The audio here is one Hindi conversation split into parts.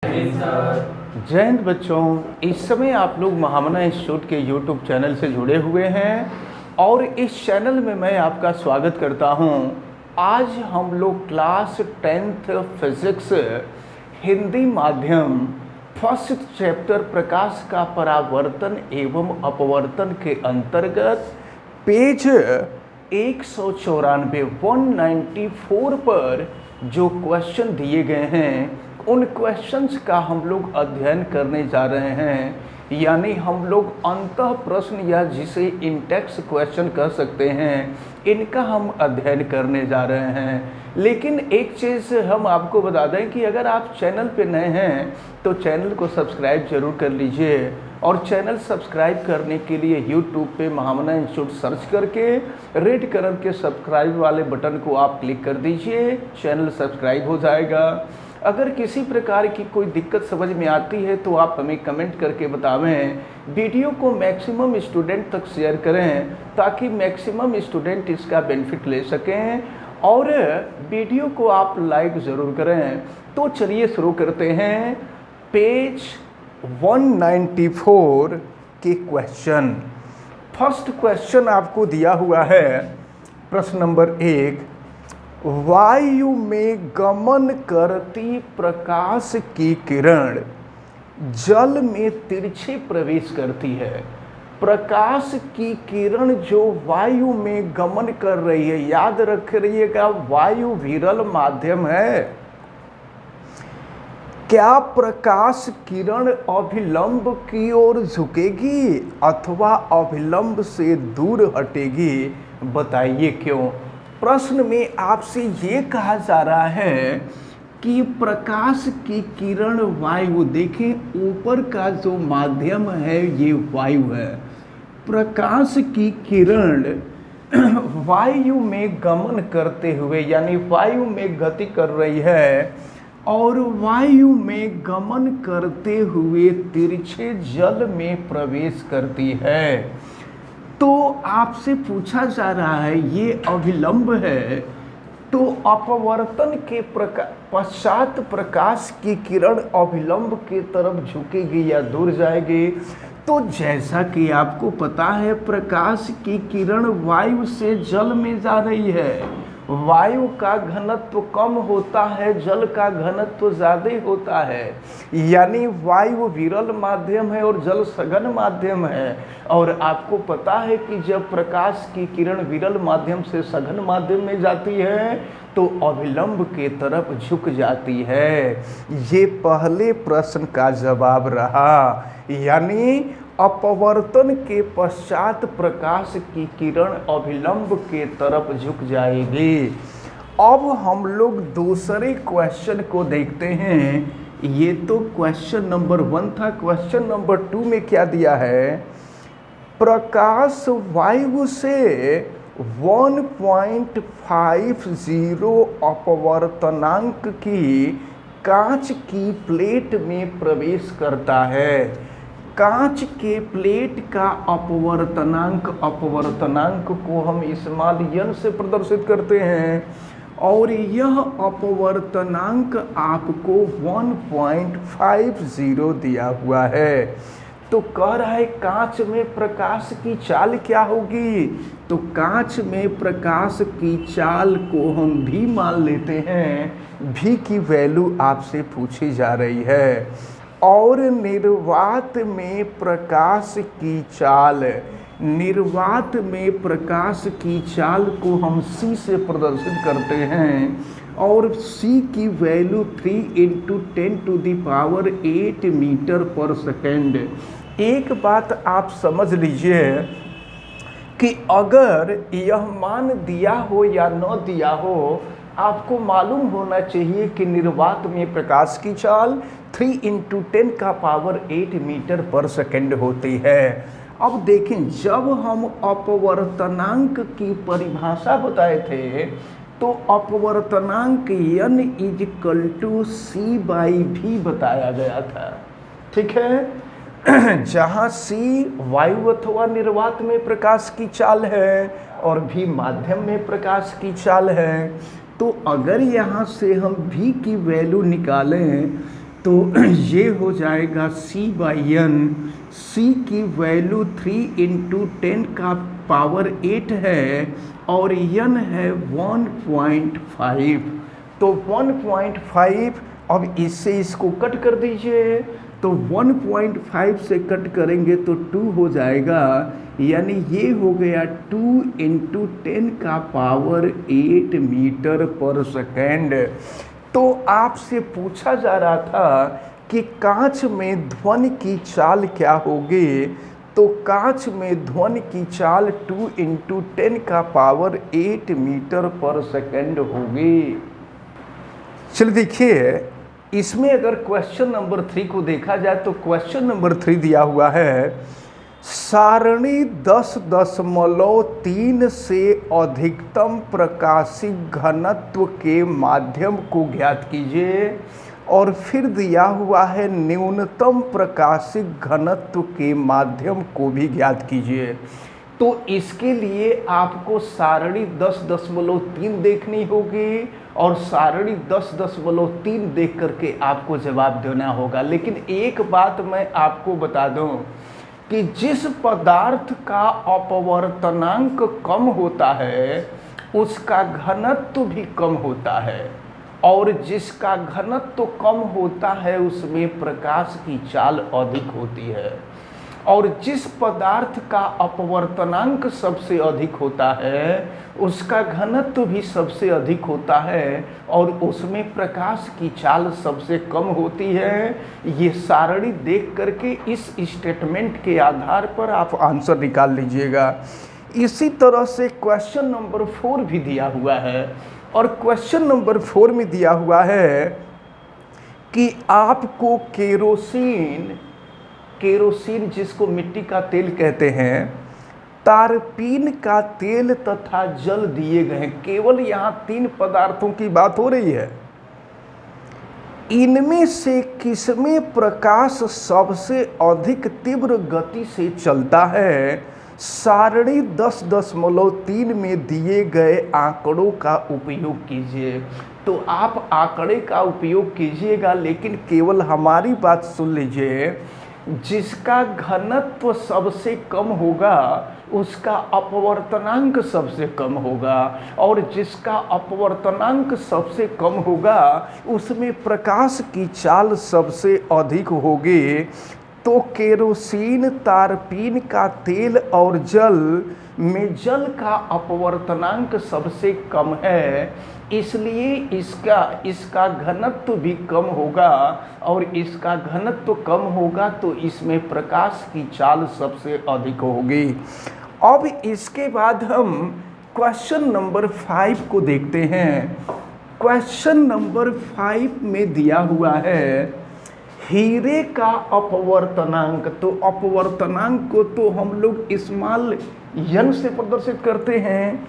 जय हिंद बच्चों। इस समय आप लोग महामना इंस्टीट्यूट के यूट्यूब चैनल से जुड़े हुए हैं और इस चैनल में मैं आपका स्वागत करता हूं। आज हम लोग क्लास 10th फिजिक्स हिंदी माध्यम फर्स्ट चैप्टर प्रकाश का परावर्तन एवं अपवर्तन के अंतर्गत पेज 194 पर जो क्वेश्चन दिए गए हैं उन क्वेश्चंस का हम लोग अध्ययन करने जा रहे हैं। यानी हम लोग अंतः प्रश्न या जिसे इंटेक्स क्वेश्चन कह सकते हैं, इनका हम अध्ययन करने जा रहे हैं। लेकिन एक चीज़ हम आपको बता दें कि अगर आप चैनल पे नए हैं तो चैनल को सब्सक्राइब जरूर कर लीजिए और चैनल सब्सक्राइब करने के लिए यूट्यूब पे महामना इंस्टीट्यूट सर्च करके रेड कलर के सब्सक्राइब वाले बटन को आप क्लिक कर दीजिए, चैनल सब्सक्राइब हो जाएगा। अगर किसी प्रकार की कोई दिक्कत समझ में आती है तो आप हमें कमेंट करके बतावें। वीडियो को मैक्सिमम स्टूडेंट तक शेयर करें ताकि मैक्सिमम स्टूडेंट इसका बेनिफिट ले सकें और वीडियो को आप लाइक ज़रूर करें। तो चलिए शुरू करते हैं पेज 194 के क्वेश्चन। फर्स्ट क्वेश्चन आपको दिया हुआ है, प्रश्न नंबर 1। वायु में गमन करती प्रकाश की किरण जल में तिरछे प्रवेश करती है। प्रकाश की किरण जो वायु में गमन कर रही है, याद रख रहिएगा वायु विरल माध्यम है। क्या प्रकाश किरण अभिलंब की ओर झुकेगी अथवा अभिलंब से दूर हटेगी? बताइए क्यों। प्रश्न में आपसे ये कहा जा रहा है कि प्रकाश की किरण वायु, देखें ऊपर का जो माध्यम है ये वायु है। प्रकाश की किरण वायु में गमन करते हुए यानी वायु में गति कर रही है और वायु में गमन करते हुए तिरछे जल में प्रवेश करती है। तो आपसे पूछा जा रहा है ये अभिलंब है, तो अपवर्तन के पश्चात प्रकाश की किरण अभिलंब की तरफ झुकेगी या दूर जाएगी? तो जैसा कि आपको पता है प्रकाश की किरण वायु से जल में जा रही है। वायु का घनत्व कम होता है, जल का घनत्व ज़्यादा होता है। यानी वायु विरल माध्यम है और जल सघन माध्यम है। और आपको पता है कि जब प्रकाश की किरण विरल माध्यम से सघन माध्यम में जाती है तो अभिलंब के तरफ झुक जाती है। ये पहले प्रश्न का जवाब रहा। यानी अपवर्तन के पश्चात प्रकाश की किरण अभिलंब के तरफ झुक जाएगी। अब हम लोग दूसरे क्वेश्चन को देखते हैं। ये तो क्वेश्चन नंबर 1 था। क्वेश्चन नंबर 2 में क्या दिया है? प्रकाश वायु से 1.50 अपवर्तनांक की कांच की प्लेट में प्रवेश करता है। कांच के प्लेट का अपवर्तनांक को हम स्मॉल n से प्रदर्शित करते हैं और यह अपवर्तनांक आपको 1.50 दिया हुआ है। तो कह रहा है कांच में प्रकाश की चाल क्या होगी? तो कांच में प्रकाश की चाल को हम भी मान लेते हैं। भी की वैल्यू आपसे पूछी जा रही है। और निर्वात में प्रकाश की चाल, निर्वात में प्रकाश की चाल को हम c से प्रदर्शित करते हैं और c की वैल्यू 3 × 10⁸ मीटर पर सेकेंड। एक बात आप समझ लीजिए कि अगर यह मान दिया हो या न दिया हो, आपको मालूम होना चाहिए कि निर्वात में प्रकाश की चाल 3 × 10⁸ मीटर पर सेकेंड होती है। अब देखें, जब हम अपवर्तनांक की परिभाषा बताए थे तो अपवर्तनांक n = c/v बताया गया था। ठीक है, जहाँ c वायु अथवा निर्वात में प्रकाश की चाल है और v माध्यम में प्रकाश की चाल है। तो अगर यहाँ से हम v की वैल्यू निकालें तो ये हो जाएगा C/n। C की वैल्यू 3 × 10⁻8 है और n है 1.5। तो 1.5, अब इससे इसको कट कर दीजिए, तो 1.5 से कट करेंगे तो 2 हो जाएगा, यानी ये हो गया 2 × 10⁸ मीटर/सेकेंड। तो आपसे पूछा जा रहा था कि कांच में ध्वनि की चाल क्या होगी, तो कांच में ध्वनि की चाल 2 × 10⁸ मीटर/सेकेंड होगी। चलिए देखिए, इसमें अगर क्वेश्चन नंबर 3 को देखा जाए तो क्वेश्चन नंबर 3 दिया हुआ है, सारणी 10.3 से अधिकतम प्रकाशिक घनत्व के माध्यम को ज्ञात कीजिए, और फिर दिया हुआ है न्यूनतम प्रकाशिक घनत्व के माध्यम को भी ज्ञात कीजिए। तो इसके लिए आपको सारणी 10.3 देखनी होगी और सारणी 10.3 देख करके आपको जवाब देना होगा। लेकिन एक बात मैं आपको बता दूं कि जिस पदार्थ का अपवर्तनांक कम होता है उसका घनत्व भी कम होता है, और जिसका घनत्व कम होता है उसमें प्रकाश की चाल अधिक होती है, और जिस पदार्थ का अपवर्तनांक सबसे अधिक होता है उसका घनत्व भी सबसे अधिक होता है, और उसमें प्रकाश की चाल सबसे कम होती है। ये सारणी देख करके इस स्टेटमेंट के आधार पर आप आंसर निकाल लीजिएगा। इसी तरह से क्वेश्चन नंबर 4 भी दिया हुआ है, और क्वेश्चन नंबर 4 में दिया हुआ है कि आपको केरोसिन जिसको मिट्टी का तेल कहते हैं, तारपीन का तेल तथा जल दिए गए हैं। केवल यहाँ 3 पदार्थों की बात हो रही है। इनमें से किसमें प्रकाश सबसे अधिक तीव्र गति से चलता है? सारणी 10.3 में दिए गए आंकड़ों का उपयोग कीजिए। तो आप आंकड़े का उपयोग कीजिएगा, लेकिन केवल हमारी बात सुन लीजिए। जिसका घनत्व सबसे कम होगा उसका अपवर्तनांक सबसे कम होगा, और जिसका अपवर्तनांक सबसे कम होगा उसमें प्रकाश की चाल सबसे अधिक होगी। तो केरोसिन, तारपीन का तेल और जल में जल का अपवर्तनांक सबसे कम है, इसलिए इसका घनत्व भी कम होगा, और इसका घनत्व कम होगा तो इसमें प्रकाश की चाल सबसे अधिक होगी। अब इसके बाद हम क्वेश्चन नंबर 5 को देखते हैं। क्वेश्चन नंबर 5 में दिया हुआ है हीरे का अपवर्तनांक। तो अपवर्तनांक को तो हम लोग स्मॉल n से प्रदर्शित करते हैं।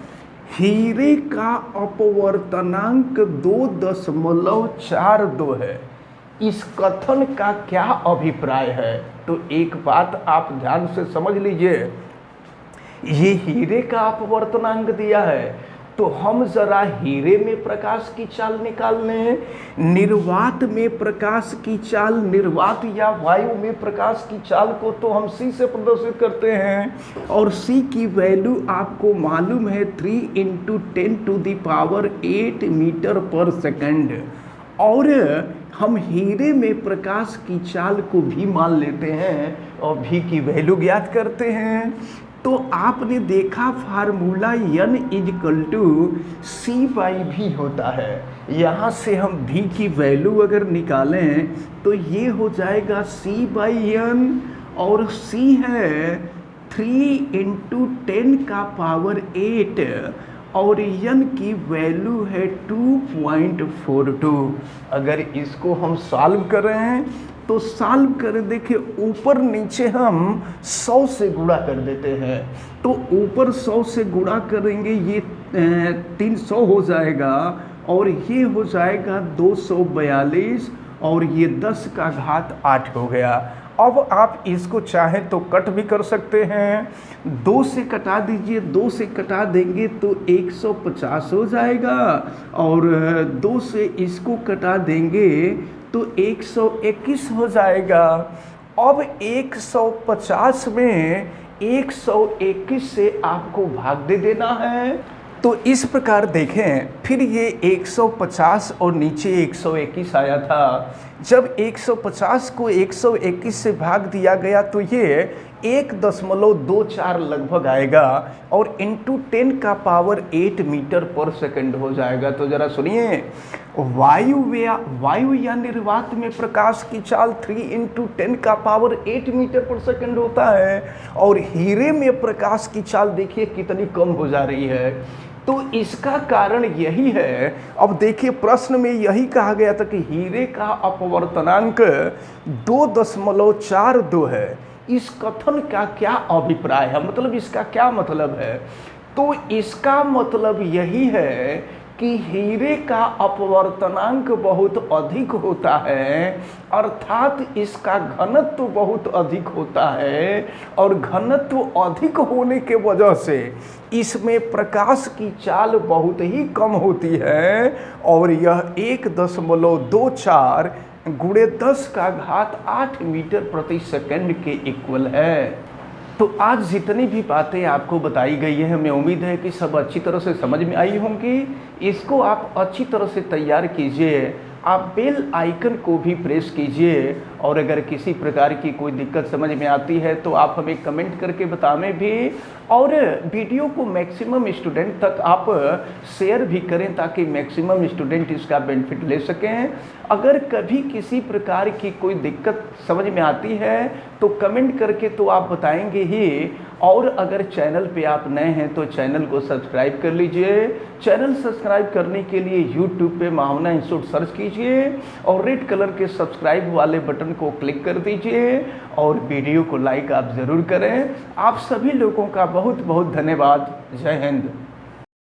हीरे का अपवर्तनांक 2.42 है। इस कथन का क्या अभिप्राय है? तो एक बात आप ध्यान से समझ लीजिए, ये हीरे का अपवर्तनांक दिया है तो हम जरा हीरे में प्रकाश की चाल निकाल लें। निर्वात में प्रकाश की चाल, निर्वात या वायु में प्रकाश की चाल को तो हम C से प्रदर्शित करते हैं, और C की वैल्यू आपको मालूम है 3 × 10⁸ मीटर/सेकेंड। और हम हीरे में प्रकाश की चाल को भी मान लेते हैं और V की वैल्यू ज्ञात करते हैं। तो आपने देखा फार्मूला n = C/V होता है। यहाँ से हम V की वैल्यू अगर निकालें तो ये हो जाएगा C/n, और C है 3 × 10⁸, और n की वैल्यू है 2.42। अगर इसको हम सॉल्व कर रहे हैं तो सॉल्व करें, देखिए ऊपर नीचे हम 100 से गुणा कर देते हैं। तो ऊपर 100 से गुणा करेंगे, ये 300 हो जाएगा, और ये हो जाएगा 242, और ये 10⁸ हो गया। अब आप इसको चाहें तो कट भी कर सकते हैं। 2 से कटा दीजिए, 2 से कटा देंगे तो 150 हो जाएगा, और 2 से इसको कटा देंगे तो 121 हो जाएगा। अब 150 में 121 से आपको भाग दे देना है। तो इस प्रकार देखें, फिर ये 150 और नीचे 121 आया था। जब 150 को 121 से भाग दिया गया तो ये 1.24 लगभग आएगा और इंटू 10 का पावर 8 मीटर पर सेकंड हो जाएगा। तो जरा सुनिए, वायु या निर्वात में प्रकाश की चाल 3 इंटू 10 का पावर 8 मीटर पर सेकंड होता है, और हीरे में प्रकाश की चाल देखिए कितनी कम हो जा रही है। तो इसका कारण यही है। अब देखिए, प्रश्न में यही कहा गया था कि हीरे का अपवर्तनांक 2.42 है। इस कथन का क्या अभिप्राय है, मतलब इसका क्या मतलब है? तो इसका मतलब यही है कि हीरे का अपवर्तनांक बहुत अधिक होता है, अर्थात इसका घनत्व बहुत अधिक होता है, और घनत्व अधिक होने के वजह से इसमें प्रकाश की चाल बहुत ही कम होती है, और यह 1.24 गुणे 10⁸ मीटर प्रति सेकंड के इक्वल है। तो आज जितनी भी बातें आपको बताई गई है, हमें उम्मीद है कि सब अच्छी तरह से समझ में आई होंगी। इसको आप अच्छी तरह से तैयार कीजिए, आप बेल आइकन को भी प्रेस कीजिए, और अगर किसी प्रकार की कोई दिक्कत समझ में आती है तो आप हमें कमेंट करके बताएं भी, और वीडियो को मैक्सिमम स्टूडेंट तक आप शेयर भी करें ताकि मैक्सिमम स्टूडेंट इसका बेनिफिट ले सकें। अगर कभी किसी प्रकार की कोई दिक्कत समझ में आती है तो कमेंट करके तो आप बताएंगे ही, और अगर चैनल पे आप नए हैं तो चैनल को सब्सक्राइब कर लीजिए। चैनल सब्सक्राइब करने के लिए यूट्यूब पे महावना इंस्टीट्यूट सर्च कीजिए और रेड कलर के सब्सक्राइब वाले बटन को क्लिक कर दीजिए, और वीडियो को लाइक आप ज़रूर करें। आप सभी लोगों का बहुत बहुत धन्यवाद। जय हिंद।